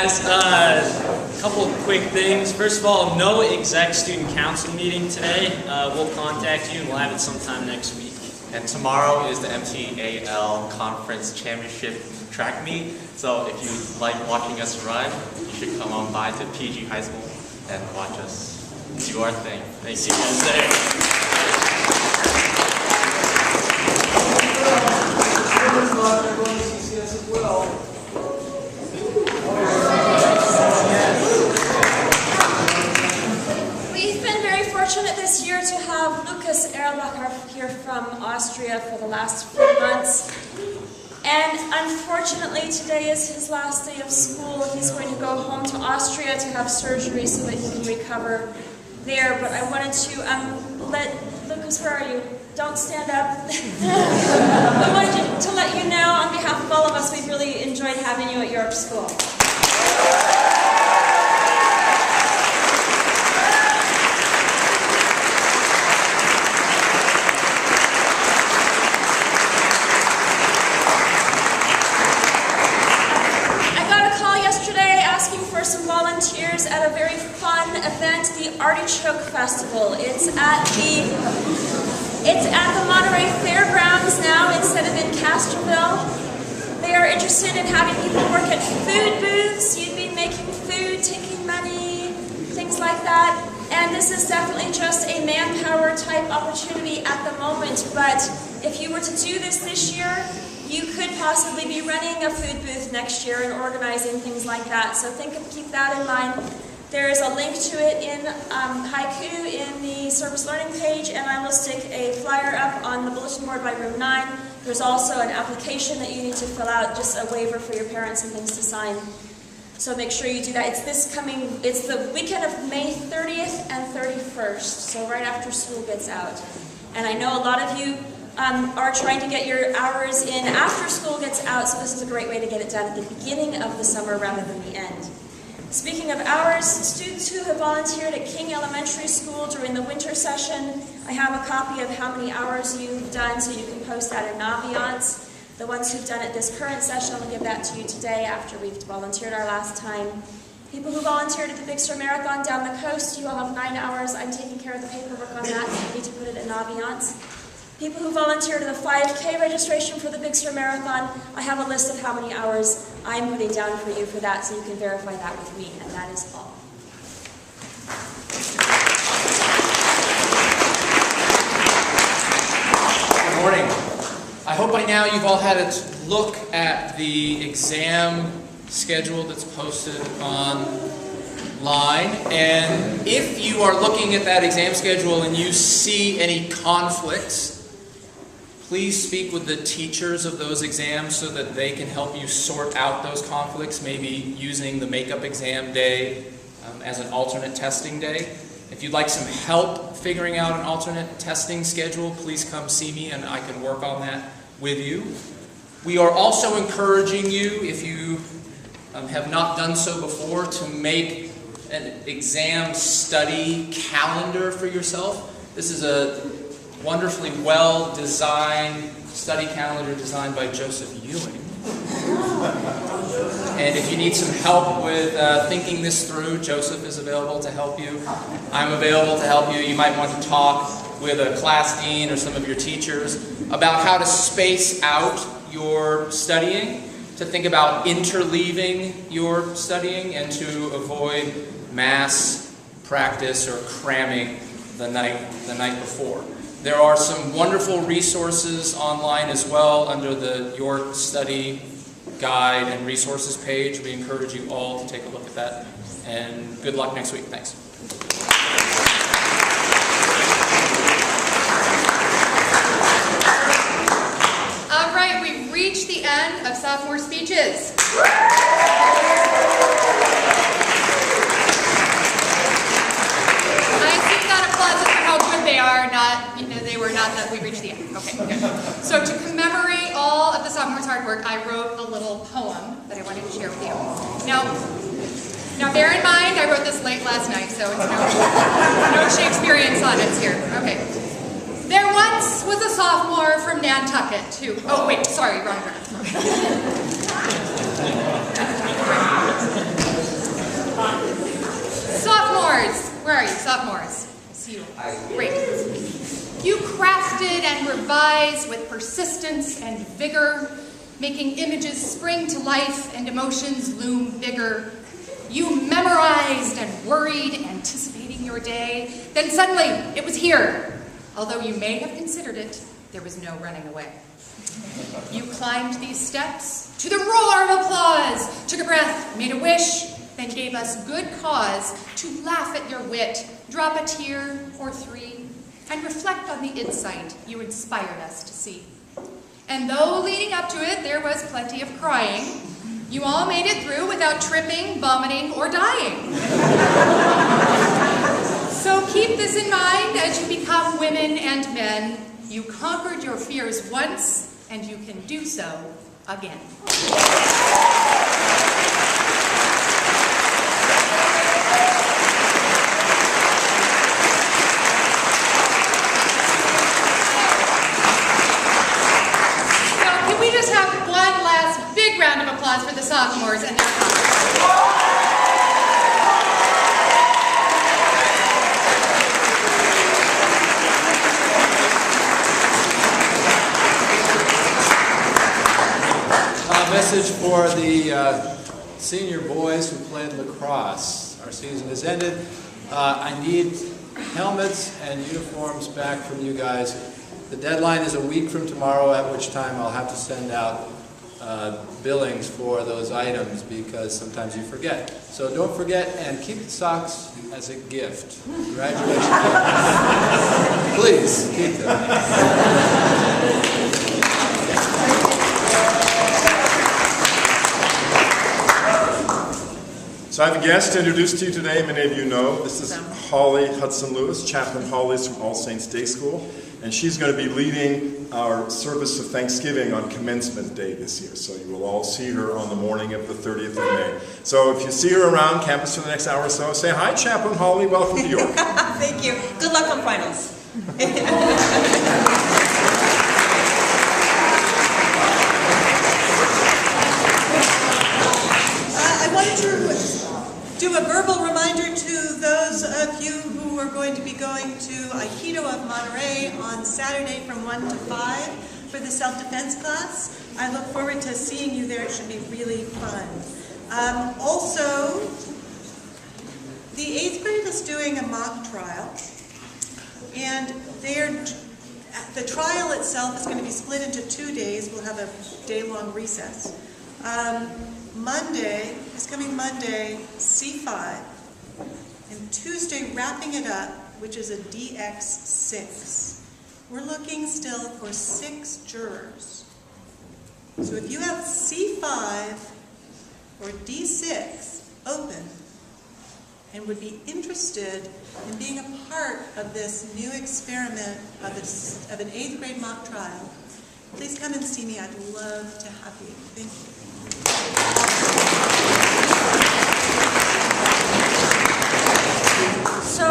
guys. A couple of quick things. First of all, no exec student council meeting today. We'll contact you and we'll have it sometime next week. And tomorrow is the MTAL Conference Championship track meet. So if you like watching us run, you should come on by to PG High School and watch us do our thing. Thank you. See you guys there. We've been very fortunate this year to have Lukas Erlbacher here from Austria for the last few months. And unfortunately, today is his last day of school. He's going to go home to Austria to have surgery so that he can recover there. But I wanted to let Lukas, where are you? Don't stand up. I wanted to let you know, on behalf of all of us, we've really enjoyed having you at York School. I got a call yesterday asking for some volunteers at a very fun event, the Artichoke Festival. It's at the Monterey Fairgrounds now instead of in Castroville. They are interested in having people work at food booths. You'd be making food, taking money, things like that. And this is definitely just a manpower type opportunity at the moment. But if you were to do this year, you could possibly be running a food booth next year and organizing things like that. So keep that in mind. There is a link to it in Haiku in the service learning page, and I will stick a flyer up on the bulletin board by room 9. There's also an application that you need to fill out, just a waiver for your parents and things to sign. So make sure you do that. It's the weekend of May 30th and 31st, so right after school gets out. And I know a lot of you are trying to get your hours in after school gets out, so this is a great way to get it done at the beginning of the summer rather than the end. Speaking of hours, students who have volunteered at King Elementary School during the winter session, I have a copy of how many hours you've done so you can post that in Naviance. The ones who've done it this current session, I'll give that to you today after we've volunteered our last time. People who volunteered at the Big Sur Marathon down the coast, you all have 9 hours. I'm taking care of the paperwork on that, so you need to put it in Naviance. People who volunteered at the 5K registration for the Big Sur Marathon, I have a list of how many hours I'm putting down for you for that, so you can verify that with me, and that is all. Good morning. I hope by now you've all had a look at the exam schedule that's posted online, and if you are looking at that exam schedule and you see any conflicts, please speak with the teachers of those exams so that they can help you sort out those conflicts, maybe using the makeup exam day as an alternate testing day. If you'd like some help figuring out an alternate testing schedule, please come see me and I can work on that with you. We are also encouraging you, if you have not done so before, to make an exam study calendar for yourself. This is a wonderfully well-designed study calendar designed by Joseph Ewing. And if you need some help with thinking this through, Joseph is available to help you. I'm available to help you. You might want to talk with a class dean or some of your teachers about how to space out your studying, to think about interleaving your studying, and to avoid mass practice or cramming the night before. There are some wonderful resources online as well under the York Study Guide and Resources page. We encourage you all to take a look at that. And good luck next week. Thanks. All right, we've reached the end of sophomore speeches. They are not, they were not that we reached the end. Okay, good. So to commemorate all of the sophomores' hard work, I wrote a little poem that I wanted to share with you. Now bear in mind, I wrote this late last night, so it's no Shakespearean sonnets here. Okay. There once was a sophomore from Nantucket who, oh wait, sorry, wrong. sophomores, where are you? Sophomores. I see you. Great. You crafted and revised with persistence and vigor, making images spring to life and emotions loom bigger. You memorized and worried, anticipating your day. Then suddenly, it was here. Although you may have considered it, there was no running away. You climbed these steps to the roar of applause, took a breath, made a wish, then gave us good cause to laugh at your wit, drop a tear or three, and reflect on the insight you inspired us to see. And though leading up to it there was plenty of crying, you all made it through without tripping, vomiting, or dying. So keep this in mind as you become women and men. You conquered your fears once, and you can do so again. Round of applause for the sophomores and their comments. A message for the senior boys who played lacrosse. Our season has ended. I need helmets and uniforms back from you guys. The deadline is a week from tomorrow, at which time I'll have to send out billings for those items because sometimes you forget. So don't forget and keep the socks as a gift. Congratulations. Please keep them. So I have a guest to introduce to you today. Many of you know. This is Holly Hudson-Lewis. Chaplain Holly is from All Saints Day School. And she's going to be leading our service of Thanksgiving on Commencement Day this year. So you will all see her on the morning of the 30th of May. So if you see her around campus for the next hour or so, say, "Hi, Chaplain Holly. Welcome to York." Thank you. Good luck on finals. I wanted to do a verbal reminder to those of you who are going to be going to Aikido of Monterey on Saturday from 1 to 5 for the self-defense class. I look forward to seeing you there. It should be really fun. Also, the 8th grade is doing a mock trial, and the trial itself is going to be split into 2 days. We'll have a day-long recess. This coming Monday, C5, and Tuesday, wrapping it up, which is a DX6. We're looking still for 6 jurors. So if you have C5 or D6 open and would be interested in being a part of this new experiment of an 8th grade mock trial, please come and see me. I'd love to have you. Thank you. So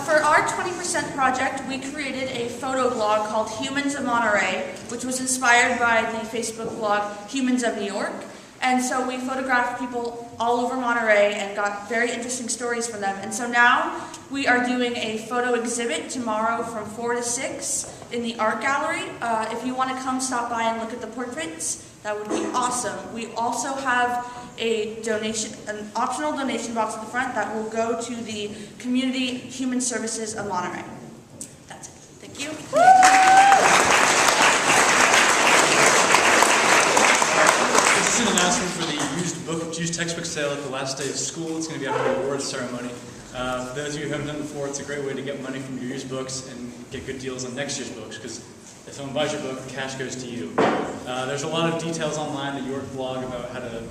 for our 20% project, we created a photo blog called Humans of Monterey, which was inspired by the Facebook blog Humans of New York. And so we photographed people all over Monterey and got very interesting stories from them. And so now we are doing a photo exhibit tomorrow from 4 to 6 in the art gallery. If you want to come stop by and look at the portraits, that would be awesome. We also have an optional donation box at the front that will go to the Community Human Services of Monterey. That's it. Thank you. This is an announcement for the used textbook sale at the last day of school. It's going to be after the awards ceremony. For those of you who haven't done it before, it's a great way to get money from your used books and get good deals on next year's books, because if someone buys your book, the cash goes to you. There's a lot of details online, the York blog, about how to,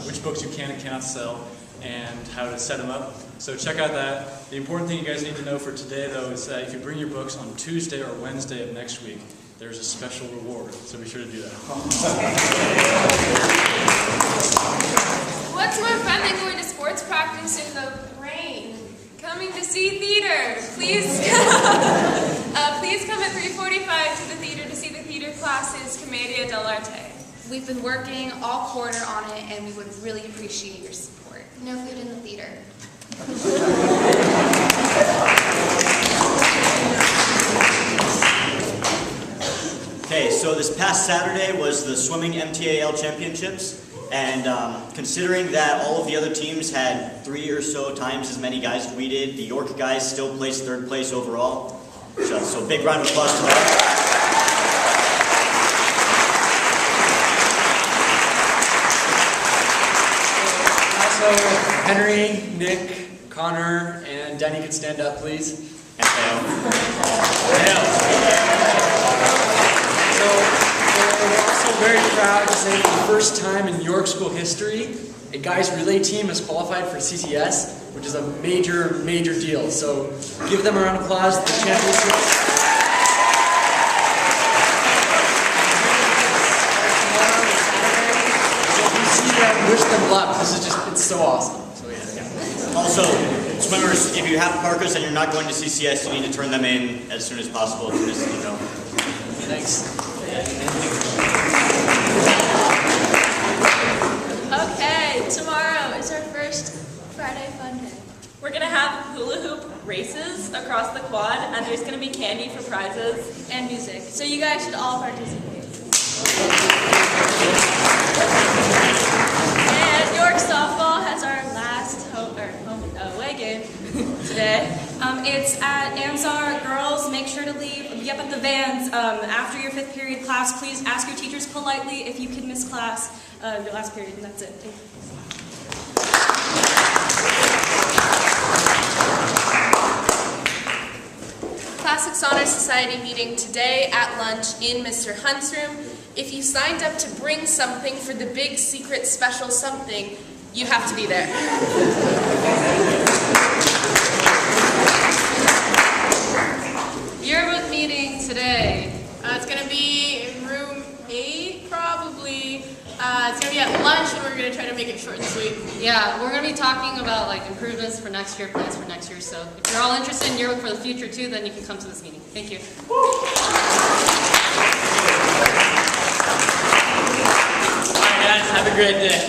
which books you can and cannot sell, and how to set them up. So check out that. The important thing you guys need to know for today, though, is that if you bring your books on Tuesday or Wednesday of next week, there's a special reward. So be sure to do that. What's more fun than going to sports practice in the rain? Coming to see theater. Please come at 3:45 to the theater to see the theater classes Commedia dell'arte. We've been working all quarter on it, and we would really appreciate your support. No food in the theater. so this past Saturday was the swimming MTAL championships, and considering that all of the other teams had 3 or so times as many guys as we did, the York guys still placed 3rd place overall. So big round of applause to them. So Henry, Nick, Connor, and Danny could stand up, please. And So we're also very proud to say for the first time in York School history, a guys relay team has qualified for CCS, which is a major, major deal. So give them a round of applause. The championships. Wish them luck. This is it's so awesome. So yeah. Also, swimmers, if you have parkas and you're not going to CCS, you need to turn them in as soon as possible, as soon as you know. Thanks. Okay, tomorrow is our first Friday Fun Day. We're gonna have hula hoop races across the quad, and there's gonna be candy for prizes and music. So you guys should all participate. And York softball has our last home away game today. It's at Ansar. Girls, make sure to be up at the vans after your 5th period class. Please ask your teachers politely if you can miss class your last period, and that's it. Thank you. Classics Honor Society meeting today at lunch in Mr. Hunt's room. If you signed up to bring something for the big secret special something, you have to be there. Yearbook meeting today. It's going to be in room 8, probably. It's going to be at lunch, and we're going to try to make it short and sweet. Yeah, we're going to be talking about like improvements for next year, plans for next year. So if you're all interested in Yearbook for the future too, then you can come to this meeting. Thank you. All right, guys, have a great day.